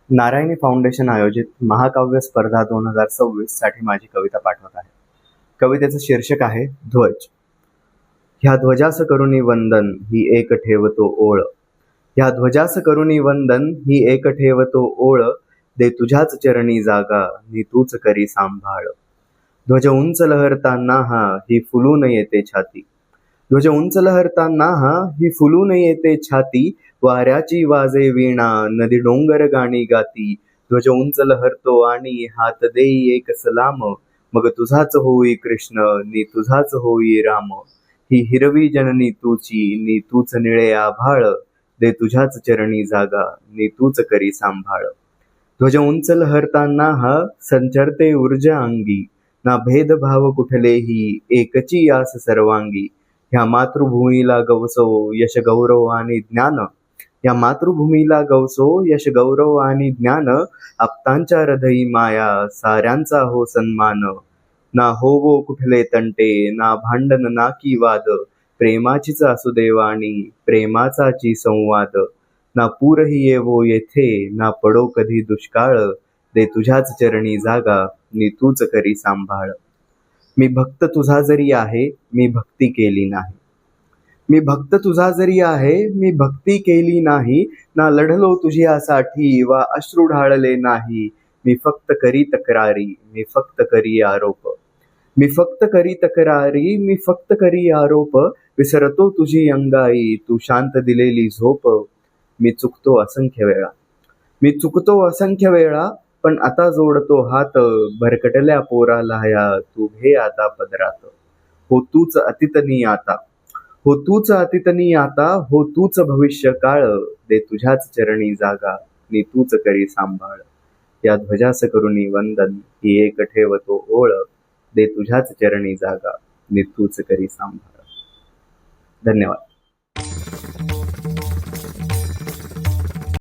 Narayani foundation आयोजित महाकाव्य स्पर्धा 2026 साठी माझी कविता पाठवत आहे. कवितेचं शीर्षक आहे ध्वज. ह्या ध्वजास करुणी वंदन ही एक ठेवतो ओळ. ह्या ध्वजास करुणी वंदन ही एक ठेवतो ओळ. दे तुझ्याच चरणी जागा नी तूच करी सांभाळ. ध्वज उंच लहरताना ही फुलून येते छाती. ध्वज उंच लहरताना ही फुलून येते छाती. वाऱ्याची वाजे वीणा नदी डोंगर गाणी गाती. ध्वज उंच लहरतो आणि हात देई एक सलाम. मग तुझाच होई कृष्ण नी तुझाच होई राम. ही हिरवी जननी तूची नी तूच निळे आभाळ. दे तुझ्याच चरणी जागा नी तूच करी सांभाळ. ध्वज उंच लहरताना संचरते ऊर्जा अंगी. ना भेदभाव कुठलेही एकची आस सर्वांगी. ह्या मातृभूमीला गवसो यश गौरव आणि ज्ञान. या मातृभूमीला गवसो यश गौरव आणि ज्ञान. आप्तांच्या हृदयी माया साऱ्यांचा हो सन्मान. ना होवो कुठले तंटे ना भांडण ना की वाद. प्रेमाचीच असू देवाणी प्रेमाचाची संवाद. ना पूरही येवो येथे ना पडो कधी दुष्काळ. दे तुझ्याच चरणी जागा नी तूच करी सांभाळ. मी भक्त तुझा जरी आहे मी भक्ती केली नाही. मी भक्त तुझा जरी आहे मी भक्ती केली नाही. ना लढलो तुझ्यासाठी वा अश्रू ढाळले नाही. मी फक्त करी तक्रारी मी फक्त करी आरोप. मी फक्त करी तक्रारी मी फक्त करी आरोप. विसरतो तुझी अंगाई तू शांत दिलेली झोप. मी चुकतो असंख्य वेळा मी चुकतो असंख्य वेळा. पण आता जोडतो हात भरकटल्या पोराला ह्या तू घे आता पदरात. हो तूच अतितनी आता हो तूच अतितनी आता. हो तूच भविष्य काळ. दे तुझ्याच चरणी जागा नी तूच करी सांभाळ. या ध्वजास करुणी वंदन ही एक ठेवतो ओळ. दे तुझ्याच चरणी जागा नी तूच करी सांभाळ. धन्यवाद.